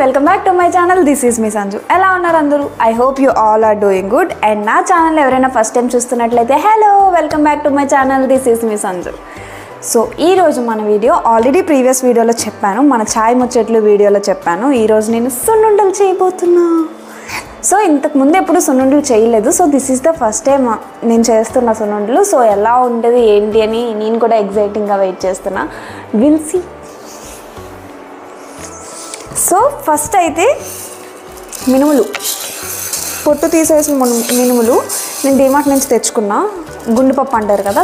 Welcome back to my channel. This is మీ సంజు. ఎలా ఉన్నారు అందరూ? I hope you all are doing good. And నా ఛానల్ ఎవరైనా ఫస్ట్ టైం చూస్తున్నట్లయితే hello, welcome back to my channel. This is మీ Sanju. So ఈరోజు మన వీడియో ఆల్రెడీ ప్రీవియస్ వీడియోలో చెప్పాను, మన ఛాయ్ ముచ్చట్లు వీడియోలో చెప్పాను. ఈరోజు నేను సున్నుండలు చేయబోతున్నా. సో ఇంతకుముందు ఎప్పుడు సున్నుండలు చేయలేదు. So this is the first time నేను చేస్తున్న సున్నుండలు. సో ఎలా ఉంటుంది ఏంటి అని నేను కూడా ఎగ్జైటింగ్గా వెయిట్ చేస్తున్నా. Will see. సో ఫస్ట్ అయితే మినుములు, పొట్టు తీసేసిన మినుములు నేను డిమార్ట్ నుంచి తెచ్చుకున్నా. గుండుపప్పు అంటారు కదా,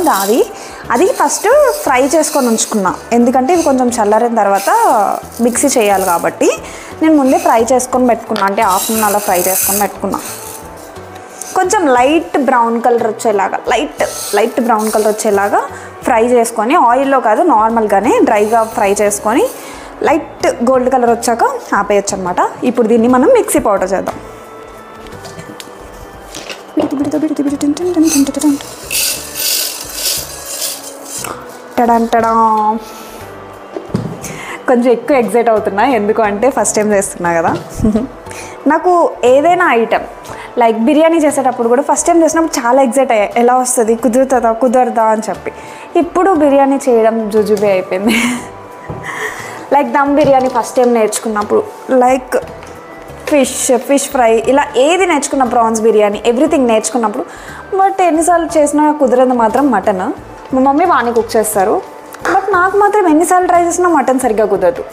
అది ఫస్ట్ ఫ్రై చేసుకొని ఉంచుకున్నా. ఎందుకంటే ఇవి కొంచెం చల్లారిన తర్వాత మిక్సీ చేయాలి కాబట్టి నేను ముందే ఫ్రై చేసుకొని పెట్టుకున్నా. అంటే ఆఫ్టర్నూన్ అలా ఫ్రై చేసుకొని పెట్టుకున్నా. కొంచెం లైట్ బ్రౌన్ కలర్ వచ్చేలాగా, లైట్ బ్రౌన్ కలర్ వచ్చేలాగా ఫ్రై చేసుకొని, ఆయిల్లో కాదు నార్మల్గానే డ్రైగా ఫ్రై చేసుకొని లైట్ గోల్డ్ కలర్ వచ్చాక ఆపేయచ్చు అనమాట. ఇప్పుడు దీన్ని మనం మిక్సీ పౌడర్ చేద్దాం. టడా కొంచెం ఎక్కువ ఎగ్జైట్ అవుతున్నా, ఎందుకు అంటే ఫస్ట్ టైం చేస్తున్నా కదా. నాకు ఏదైనా ఐటెం లైక్ బిర్యానీ చేసేటప్పుడు కూడా ఫస్ట్ టైం చేసినప్పుడు చాలా ఎగ్జైట్ అయ్యా, ఎలా వస్తుంది, కుదరదా అని చెప్పి. ఇప్పుడు బిర్యానీ చేయడం జుజుబే అయిపోయింది. Like dum biryani first time నేర్చుకున్నప్పుడు, లైక్ ఫిష్ ఫ్రై, ఇలా ఏది నేర్చుకున్న, ప్రాన్స్ బిర్యానీ, ఎవ్రీథింగ్ నేర్చుకున్నప్పుడు. బట్ ఎన్నిసార్లు చేసినా కుదరదు మాత్రం మటన్. మా మమ్మీ బాగానే కుక్ చేస్తారు, బట్ నాకు మాత్రం ఎన్నిసార్లు ట్రై చేసినా మటన్ సరిగ్గా కుదరదు.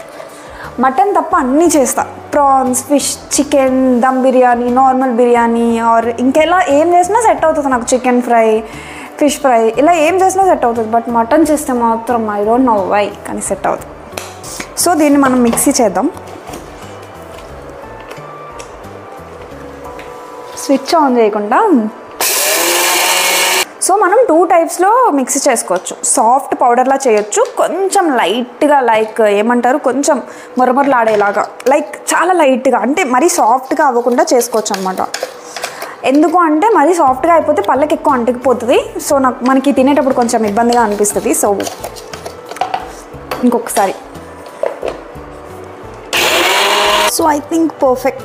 మటన్ తప్ప అన్నీ చేస్తా. Prawns, fish, chicken, dum biryani, normal biryani, or ఇంకెలా ఏం చేసినా సెట్ అవుతుంది నాకు. చికెన్ ఫ్రై, ఫిష్ ఫ్రై, ఇలా ఏం చేసినా సెట్ అవుతుంది. బట్ మటన్ చేస్తే మాత్రం ఐ డోంట్ నో వై కానీ సెట్ అవుతుంది. సో దీన్ని మనం మిక్సీ చేద్దాం. స్విచ్ ఆన్ చేయకుండా. సో మనం 2 టైప్స్లో మిక్సీ చేసుకోవచ్చు. సాఫ్ట్ పౌడర్లా చేయొచ్చు, కొంచెం లైట్గా, లైక్ ఏమంటారు, కొంచెం మొరమొరలాడేలాగా, లైక్ చాలా లైట్గా, అంటే మరీ సాఫ్ట్గా అవ్వకుండా చేసుకోవచ్చు అనమాట. ఎందుకు అంటే మరీ సాఫ్ట్గా అయిపోతే పళ్ళకి ఎక్కువ అంటుకుపోతుంది. సో మనకి తినేటప్పుడు కొంచెం ఇబ్బందిగా అనిపిస్తుంది. సో ఇంకొకసారి. So I think perfect.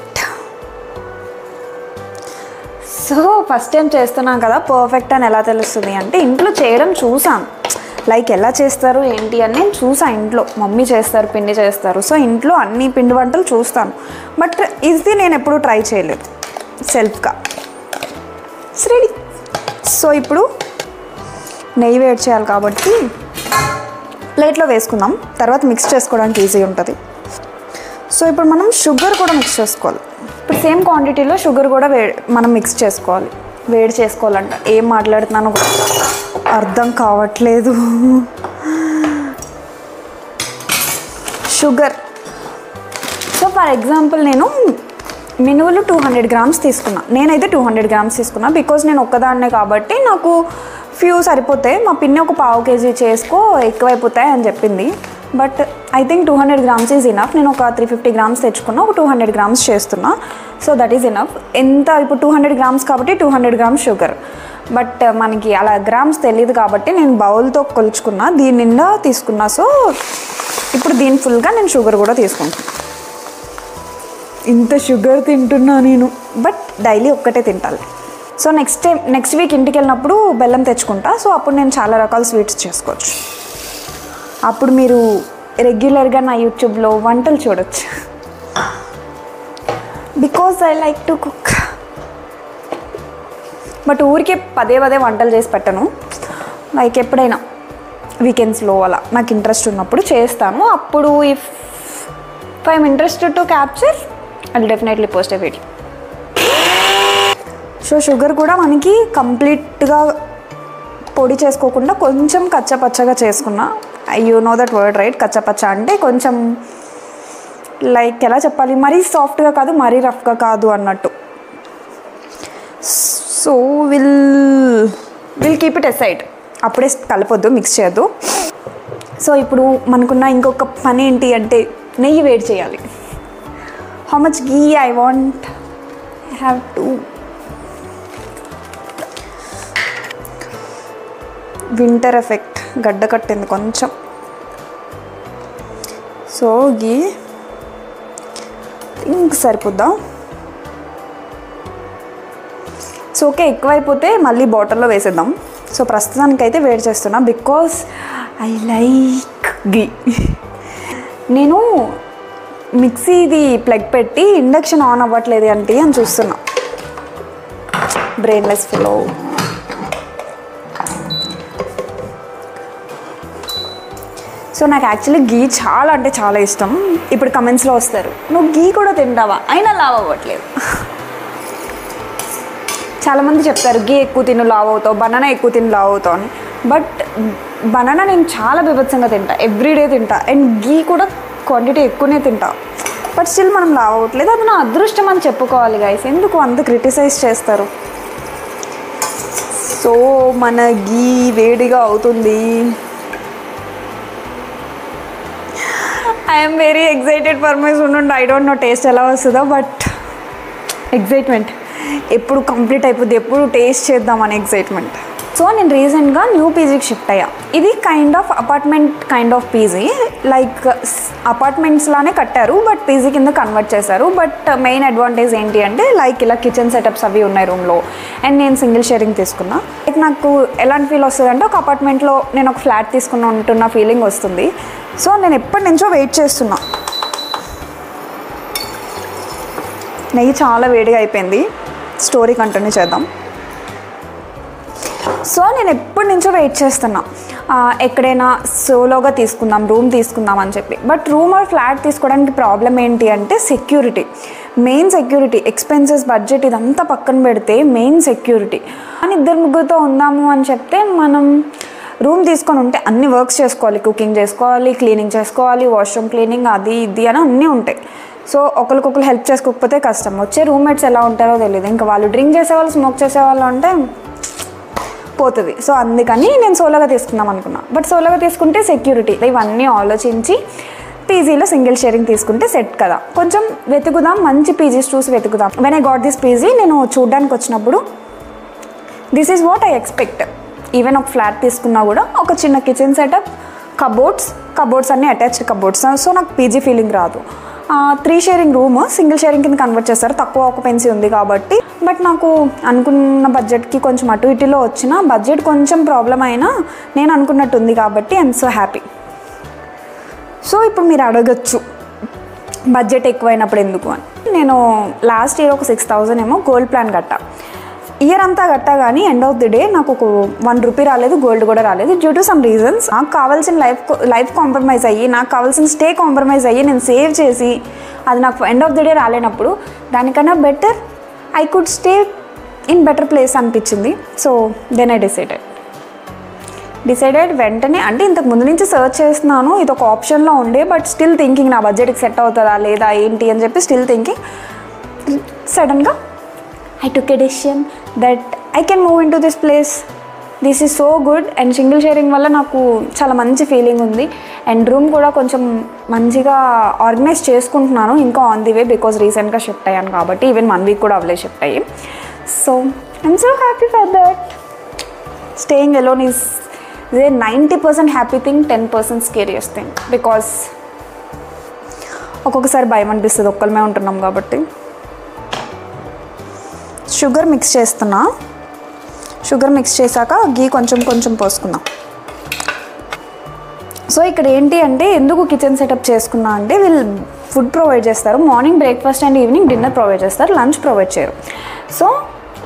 So first time చేస్తున్నాం కదా, పర్ఫెక్ట్ అని ఎలా తెలుస్తుంది అంటే ఇంట్లో చేయడం చూసాను. లైక్ ఎలా చేస్తారు ఏంటి అని నేను చూసాను. ఇంట్లో మమ్మీ చేస్తారు, పిండి చేస్తారు. సో ఇంట్లో అన్ని పిండి వంటలు చూస్తాను. బట్ ఇది నేను ఎప్పుడూ ట్రై చేయలేదు సెల్ఫ్గా. రెడీ. సో ఇప్పుడు నెయ్యి వేడి చేయాలి కాబట్టి ప్లేట్లో వేసుకుందాం. తర్వాత మిక్స్ చేసుకోవడానికి ఈజీ ఉంటుంది. సో ఇప్పుడు మనం షుగర్ కూడా మిక్స్ చేసుకోవాలి. ఇప్పుడు సేమ్ క్వాంటిటీలో షుగర్ కూడా మనం మిక్స్ చేసుకోవాలి. వేడి చేసుకోవాలంట. ఏం మాట్లాడుతున్నానో అర్థం కావట్లేదు. షుగర్. సో ఫర్ ఎగ్జాంపుల్ నేను మినువులు 200 గ్రామ్స్ తీసుకున్నా. నేనైతే 200 గ్రామ్స్ తీసుకున్నా. బికాజ్ నేను ఒక్కదాన్నే కాబట్టి నాకు ఫ్యూ సరిపోతాయి. మా పిన్ని ఒక పావు కేజీ చేసుకో, ఎక్కువైపోతాయి అని చెప్పింది. But I think 200 grams is enough. నేను ఒక 350 గ్రామ్స్ తెచ్చుకున్నా, ఒక 200 గ్రామ్స్ చేస్తున్నా. So that is enough. ఎంత ఇప్పుడు 200 గ్రామ్స్ కాబట్టి 200 గ్రామ్స్ షుగర్. బట్ మనకి అలా గ్రామ్స్ తెలియదు కాబట్టి నేను బౌల్తో కొలుచుకున్నా, దీని నిండా తీసుకున్నా. సో ఇప్పుడు దీని ఫుల్గా నేను షుగర్ కూడా తీసుకుంటాను. ఇంత షుగర్ తింటున్నా నేను, బట్ డైలీ ఒక్కటే తింటాను. సో నెక్స్ట్ వీక్ ఇంటికి వెళ్ళినప్పుడు బెల్లం తెచ్చుకుంటా. సో అప్పుడు నేను చాలా రకాల స్వీట్స్ చేసుకోవచ్చు. అప్పుడు మీరు రెగ్యులర్గా నా యూట్యూబ్లో వంటలు చూడొచ్చు. Because I like to cook. But ఊరికే పదే వంటలు చేసి పెట్టను. లైక్ ఎప్పుడైనా వీకెండ్స్లో అలా నాకు ఇంట్రెస్ట్ ఉన్నప్పుడు చేస్తాను. అప్పుడు if I'm interested to capture I will definitely post a video. So sugar కూడా మనకి కంప్లీట్గా పొడి చేసుకోకుండా కొంచెం కచ్చపచ్చగా చేసుకున్నా. You know that word right? కచ్చపచ్చ అంటే కొంచెం లైక్ ఎలా చెప్పాలి, మరీ సాఫ్ట్గా కాదు, మరీ రఫ్గా కాదు అన్నట్టు. So will keep it aside. అప్పుడే కలపొద్దు, మిక్స్ చేయొద్దు. సో ఇప్పుడు మనకున్న ఇంకొక పని ఏంటి అంటే నెయ్యి వేడి చేయాలి. How much ghee I want, I have to. Winter effect, గడ్డ కట్టింది కొంచెం. సో గీ ఇంక సరిపోద్దా? సో ఓకే, ఎక్కువైపోతే మళ్ళీ బాటిల్లో వేసేద్దాం. సో ప్రస్తుతానికైతే వేడి చేస్తున్నా బికాస్ ఐ లైక్ గీ. నేను మిక్సీది ప్లగ్ పెట్టి ఇండక్షన్ ఆన్ అవ్వట్లేదు అంటే అని చూస్తున్నా. Brainless fellow. సో నాకు యాక్చువల్లీ గీ చాలా అంటే చాలా ఇష్టం. ఇప్పుడు కమెంట్స్లో వస్తారు, నువ్వు గీ కూడా తింటావా, అయినా లావ్ అవ్వట్లేదు. చాలామంది చెప్తారు గీ ఎక్కువ తిను లావ్ అవుతావు, బనానా ఎక్కువ తిను లావ్ అవుతావు అని. బట్ బనానా నేను చాలా బీభత్సంగా తింటా, ఎవ్రీడే తింటా. అండ్ గీ కూడా క్వాంటిటీ ఎక్కువనే తింటా. బట్ స్టిల్ మనం లావ్ అవ్వట్లేదు. అది నా అదృష్టం అని చెప్పుకోవాలి గైస్. ఎందుకు అంత క్రిటిసైజ్ చేస్తారు? సో మన గీ వేడిగా అవుతుంది. I'm very excited for my sunnunda. I don't know taste ఎలా వస్తుందో, బట్ ఎక్సైట్మెంట్. ఎప్పుడు కంప్లీట్ అయిపోద్ది, ఎప్పుడు టేస్ట్ చేద్దామని ఎక్సైట్మెంట్. సో నేను రీసెంట్గా న్యూ పీజీకి షిఫ్ట్ అయ్యా. ఇది kind of apartment kind of PG. Like అపార్ట్మెంట్స్లానే కట్టారు, బట్ పీజీ కింద కన్వర్ట్ చేశారు. బట్ మెయిన్ అడ్వాంటేజ్ ఏంటి అంటే లైక్ ఇలా కిచెన్ సెటప్స్ అవి ఉన్నాయి రూమ్లో. అండ్ నేను సింగిల్ షేరింగ్ తీసుకున్నా. లైక్ నాకు ఎలాంటి ఫీల్ వస్తుంది అంటే ఒక అపార్ట్మెంట్లో నేను ఒక ఫ్లాట్ తీసుకుని ఉంటున్న ఫీలింగ్ వస్తుంది. సో నేను ఎప్పటి నుంచో వెయిట్ చేస్తున్నా. నెయ్యి చాలా వేడిగా అయిపోయింది. స్టోరీ కంటిన్యూ చేద్దాం. సో నేను ఎప్పటి నుంచో వెయిట్ చేస్తున్నా, ఎక్కడైనా సోలోగా తీసుకుందాం, రూమ్ తీసుకుందాం అని చెప్పి. బట్ రూమ్ ఆర్ ఫ్లాట్ తీసుకోవడానికి ప్రాబ్లం ఏంటి అంటే security. Main security. Expenses, budget ఇదంతా పక్కన పెడితే మెయిన్ సెక్యూరిటీ. అని 2-3 ఉందాము అని చెప్తే మనం రూమ్ తీసుకొని ఉంటే అన్ని వర్క్స్ చేసుకోవాలి, కుకింగ్ చేసుకోవాలి, క్లీనింగ్ చేసుకోవాలి, వాష్రూమ్ క్లీనింగ్ అది ఇది అని అన్నీ ఉంటాయి. సో ఒకరికొకరు హెల్ప్ చేసుకోకపోతే కష్టం. వచ్చే రూమ్మేట్స్ ఎలా ఉంటారో తెలియదు. ఇంకా వాళ్ళు డ్రింక్ చేసేవాళ్ళు, స్మోక్ చేసేవాళ్ళు అంటే పోతుంది. సో అందుకని నేను సోలోగా తీసుకుందాం అనుకున్నా. బట్ సోలోగా తీసుకుంటే సెక్యూరిటీ ఇవన్నీ ఆలోచించి పీజీలో సింగిల్ షేరింగ్ తీసుకుంటే సెట్ కదా. కొంచెం వెతుకుదాం, మంచి పీజీస్ చూసి వెతుకుదాం. When I got this PG, నేను చూడడానికి వచ్చినప్పుడు this is what I expect. Even ఒక ఫ్లాట్ తీసుకున్నా కూడా ఒక చిన్న కిచెన్ సెటప్, కబోర్డ్స్ అన్నీ అటాచ్డ్ కబోర్డ్స్. సో నాకు పీజీ ఫీలింగ్ రాదు. 3 షేరింగ్ రూమ్ సింగిల్ షేరింగ్ కింద కన్వర్ట్ చేస్తారు, తక్కువ ఆక్యుపెన్సీ ఉంది కాబట్టి. బట్ నాకు అనుకున్న బడ్జెట్కి కొంచెం అటు ఇటులో వచ్చిన బడ్జెట్ కొంచెం ప్రాబ్లం అయినా నేను అనుకున్నట్టు ఉంది కాబట్టి ఐఎమ్ సో హ్యాపీ. సో ఇప్పుడు మీరు అడగచ్చు బడ్జెట్ ఎక్కువైనప్పుడు ఎందుకు అని. నేను లాస్ట్ ఇయర్ ఒక 6,000 ఏమో గోల్డ్ ప్లాన్ కట్టా. ఇయర్ అంతా కట్టా కానీ ఎండ్ ఆఫ్ ది డే నాకు ఒక 1 రూపీ రాలేదు, గోల్డ్ కూడా రాలేదు. డ్యూ టు సమ్ రీజన్స్ నాకు కావాల్సిన లైఫ్ కాంప్రమైజ్ అయ్యి, నాకు కావాల్సిన స్టే కాంప్రమైజ్ అయ్యి నేను సేవ్ చేసి అది నాకు ఎండ్ ఆఫ్ ది డే రాలేనప్పుడు దానికన్నా better I could stay in better place అనిపించింది. సో దెన్ ఐ డిసైడెడ్ వెంటనే. అంటే ఇంతకు ముందు నుంచి సర్చ్ చేస్తున్నాను, ఇది ఒక ఆప్షన్లో ఉండే. బట్ స్టిల్ థింకింగ్ నా బడ్జెట్కి సెట్ అవుతుందా లేదా ఏంటి అని చెప్పి స్టిల్ థింకింగ్. సడన్గా I took a decision that I can move into this place. This is so good. And single sharing వల్ల నాకు చాలా మంచి ఫీలింగ్ ఉంది. అండ్ రూమ్ కూడా కొంచెం మంచిగా ఆర్గనైజ్ చేసుకుంటున్నాను, ఇంకా ఆన్ ది వే. బికాజ్ రీసెంట్గా షిఫ్ట్ అయ్యాను కాబట్టి ఈవెన్ 1 వీక్ కూడా అవలే షిఫ్ట్ అయ్యి. So I'm so happy for that. Staying alone is a 90% happy thing, 10% scariest thing. Because ఒక్కొక్కసారి భయం అనిపిస్తుంది, ఒక్కళ్ళమే ఉంటున్నాం కాబట్టి. షుగర్ మిక్స్ చేస్తున్నా. షుగర్ మిక్స్ చేశాక గీ కొంచెం పోసుకుందాం. సో ఇక్కడ ఏంటి అంటే ఎందుకు కిచెన్ సెటప్ చేసుకున్నా అంటే వీళ్ళు ఫుడ్ ప్రొవైడ్ చేస్తారు. Morning breakfast and evening dinner provide చేస్తారు, లంచ్ ప్రొవైడ్ చేయరు. సో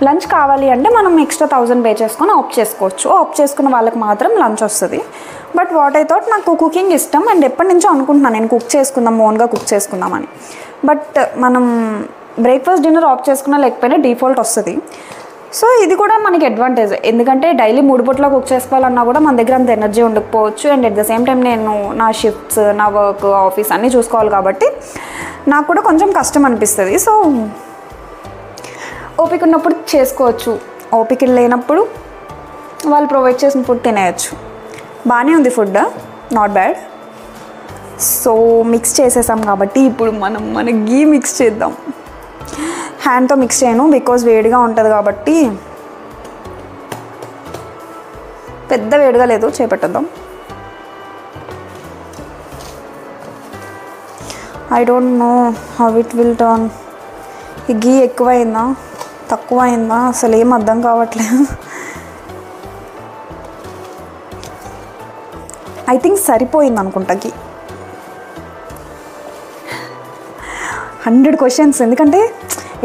లంచ్ కావాలి అంటే మనం ఎక్స్ట్రా 1000 పే చేసుకొని ఆప్ట్ చేసుకోవచ్చు. ఆప్ట్ చేసుకున్న వాళ్ళకి మాత్రం లంచ్ వస్తుంది. బట్ వాట్ ఐ థాట్, నాకు కుకింగ్ ఇష్టం అండ్ ఎప్పటి నుంచో అనుకుంటున్నాను నేను కుక్ చేసుకుందాం, ఓన్గా కుక్ చేసుకుందామని. బట్ మనం బ్రేక్ఫాస్ట్ డిన్నర్ ఆప్ట్ చేసుకున్నా లేకపోయినా డిఫాల్ట్ వస్తుంది. సో ఇది కూడా మనకి అడ్వాంటేజ్. ఎందుకంటే డైలీ 3 పూట్ల కుక్ చేసుకోవాలన్నా కూడా మన దగ్గర అంత ఎనర్జీ ఉండకపోవచ్చు. And at the same time నేను నా షిఫ్ట్స్, నా వర్క్, ఆఫీస్ అన్నీ చూసుకోవాలి కాబట్టి నాకు కూడా కొంచెం కష్టం అనిపిస్తుంది. సో ఓపిక ఉన్నప్పుడు చేసుకోవచ్చు, ఓపిక లేనప్పుడు వాళ్ళు ప్రొవైడ్ చేసిన ఫుడ్ తినేయచ్చు. బాగానే ఉంది food, not bad. So mix చేసేసాం కాబట్టి ఇప్పుడు మన గీ మిక్స్ చేద్దాం. హ్యాండ్తో మిక్స్ చేయను బికాజ్ వేడిగా ఉంటుంది కాబట్టి. పెద్ద వేడిగా లేదు, చేపెట్టేద్దాం. I don't know how it will turn. ఈ గీ ఎక్కువైందా తక్కువ అయిందా అసలు ఏం అర్థం కావట్లేదు. ఐ థింక్ సరిపోయింది అనుకుంటా గీ. 100 క్వశ్చన్స్, ఎందుకంటే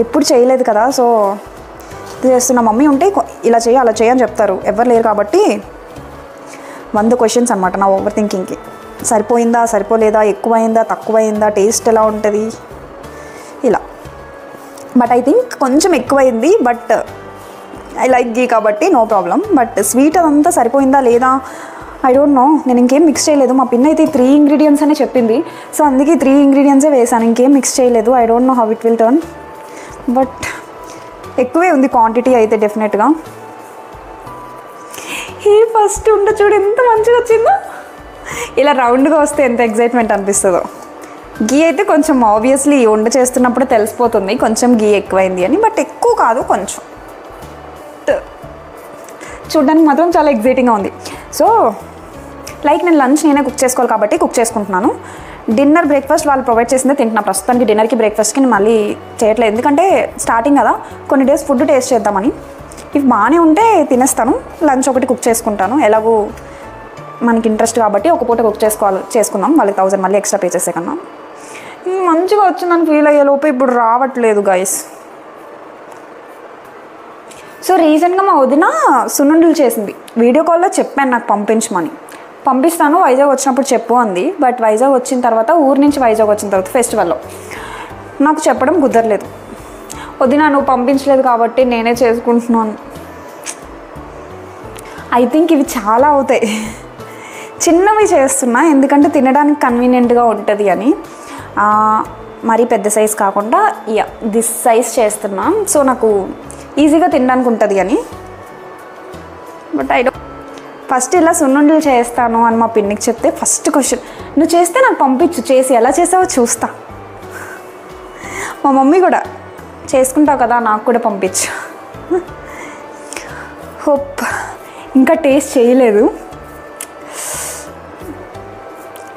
ఎప్పుడు చేయలేదు కదా. సో చేస్తున్న మమ్మీ ఉంటే ఇలా చేయి అలా చేయి అని చెప్తారు, ఎవరు లేరు కాబట్టి 100 క్వశ్చన్స్ అనమాట నా ఓవర్ థింకింగ్కి. సరిపోయిందా సరిపోలేదా, ఎక్కువైందా తక్కువైందా, టేస్ట్ ఎలా ఉంటుంది ఇలా. బట్ ఐ థింక్ కొంచెం ఎక్కువైంది, బట్ ఐ లైక్ గీ కాబట్టి నో ప్రాబ్లం. బట్ స్వీట్ అదంతా సరిపోయిందా లేదా ఐ డోంట్ నో. నేను ఇంకేం మిక్స్ చేయలేదు. మా పిన్ అయితే 3 ఇంగ్రీడియంట్స్ అనే చెప్పింది, సో అందుకే 3 ఇంగ్రీడియంట్సే వేసాను, ఇంకేం మిక్స్ చేయలేదు. I don't know how it will turn, but ఎక్కువే ఉంది క్వాంటిటీ అయితే డెఫినెట్గా. ఈ ఫస్ట్ ఉండ చూడు ఎంత మంచిగా వచ్చిందో. ఇలా రౌండ్గా వస్తే ఎంత ఎగ్జైట్మెంట్ అనిపిస్తుందో. గీ అయితే కొంచెం ఆబ్వియస్లీ వంట చేస్తున్నప్పుడు తెలిసిపోతుంది కొంచెం గీ ఎక్కువైంది అని, బట్ ఎక్కువ కాదు కొంచెం. చూడడానికి మాత్రం చాలా ఎగ్జైటింగ్గా ఉంది. సో లైక్ నేను లంచ్ నేనే కుక్ చేసుకోవాలి కాబట్టి కుక్ చేసుకుంటున్నాను. డిన్నర్ బ్రేక్ఫాస్ట్ వాళ్ళు ప్రొవైడ్ చేసిందే తింటున్నా ప్రస్తుతానికి. డిన్నర్కి బ్రేక్ఫాస్ట్కి నేను మళ్ళీ చేయట్లేదు, ఎందుకంటే స్టార్టింగ్ కదా, కొన్ని డేస్ ఫుడ్ టేస్ట్ చేద్దామని. ఇవి బాగానే ఉంటే తినేస్తాను, లంచ్ ఒకటి కుక్ చేసుకుంటాను. ఎలాగూ మనకి ఇంట్రెస్ట్ కాబట్టి ఒక పూట కుక్ చేసుకుందాం, వాళ్ళకి 1000 మళ్ళీ ఎక్స్ట్రా పే చేసే కన్నా. మంచిగా వచ్చిందని ఫీల్ అయ్యే లోపు ఇప్పుడు రావట్లేదు గైస్. సో రీసెంట్గా మా వదిన సున్నుండలు చేసింది, వీడియో కాల్లో చెప్పాను నాకు పంపించమని. పంపిస్తాను వైజాగ్ వచ్చినప్పుడు చెప్పు అంది. బట్ వైజాగ్ వచ్చిన తర్వాత, ఊరి నుంచి వైజాగ్ వచ్చిన తర్వాత ఫెస్టివల్లో నాకు చెప్పడం కుదరలేదు. వదిన నువ్వు పంపించలేదు కాబట్టి నేనే చేసుకుంటున్నాను. ఐ థింక్ ఇవి చాలా అవుతాయి, చిన్నవి చేస్తున్నా ఎందుకంటే తినడానికి కన్వీనియంట్గా ఉంటుంది అని. మరీ పెద్ద సైజ్ కాకుండా దిస్ సైజ్ చేస్తున్నా, సో నాకు ఈజీగా తినడానికి ఉంటుంది అని. బట్ ఫస్ట్ ఇలా సున్నుండలు చేస్తాను అని మా పిన్నికి చెప్తే ఫస్ట్ క్వశ్చన్, నువ్వు చేస్తే నాకు పంపించు, చేసి ఎలా చేసావో చూస్తా. మా మమ్మీ కూడా చేసుకుంటావు కదా నాకు కూడా పంపించు. హోప్ ఇంకా టేస్ట్ చేయలేదు,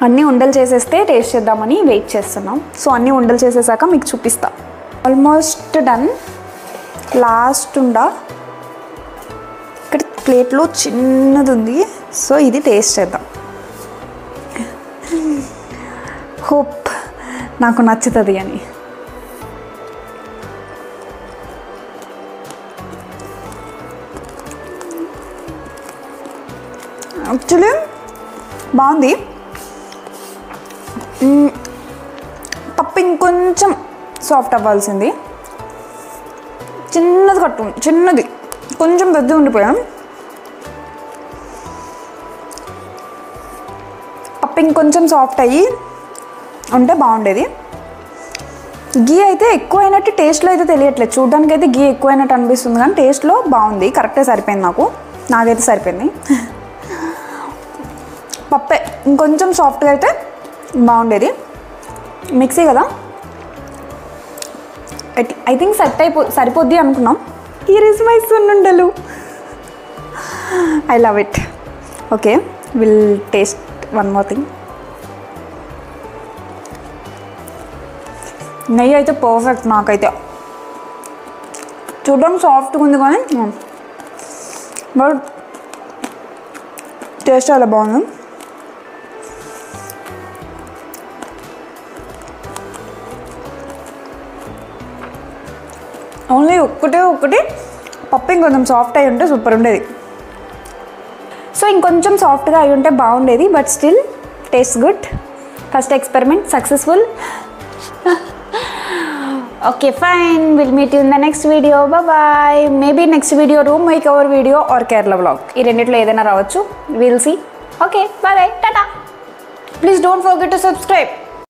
అన్నీ ఉండలు చేసేస్తే టేస్ట్ చేద్దామని వెయిట్ చేస్తున్నాం. సో అన్నీ ఉండలు చేసేసాక మీకు చూపిస్తా. Almost done. లాస్ట్ ఉండ ఇక్కడ ప్లేట్లో చిన్నది ఉంది, సో ఇది టేస్ట్ చేద్దాం. హోప్ నాకు నచ్చుతుంది అని. యాక్చువల్లీ బాగుంది. పప్పు ఇంకొంచెం సాఫ్ట్ అవ్వాల్సింది, చిన్నది చిన్నది కొంచెం పెద్ద ఉండిపోయాం. పప్పు ఇంకొంచెం సాఫ్ట్ అయ్యి ఉంటే బాగుండేది. గీ అయితే ఎక్కువ అయినట్టు టేస్ట్లో అయితే తెలియట్లేదు, చూడడానికి అయితే గీ ఎక్కువైనట్టు అనిపిస్తుంది కానీ టేస్ట్లో బాగుంది, కరెక్టే సరిపోయింది. నాకైతే సరిపోయింది. పప్పే ఇంకొంచెం సాఫ్ట్గా అయితే బాగుండేది. మిక్సీ కదా, ఐ థింక్ సరిపోద్ది అనుకున్నాం. హియర్ ఇస్ మై సున్నుండలు. I love it. Okay, will taste one more thing. నెయ్యి అయితే పర్ఫెక్ట్, నాకైతే చూడడానికి సాఫ్ట్గా ఉంది కానీ బట్ టేస్ట్ చాలా బాగుంది. ఓన్లీ ఒకటి పప్పు ఇంకొంచెం సాఫ్ట్ అయి ఉంటే సూపర్ ఉండేది. సో ఇంకొంచెం సాఫ్ట్గా అయి ఉంటే బాగుండేది, but still taste good. First experiment successful. Okay fine, will meet you in the next video. Bye. Maybe next video room make over video or Kerala vlog, ఈ రెండిట్లో ఏదైనా రావచ్చు. Will see. Okay bye bye, tata. Please don't forget to subscribe.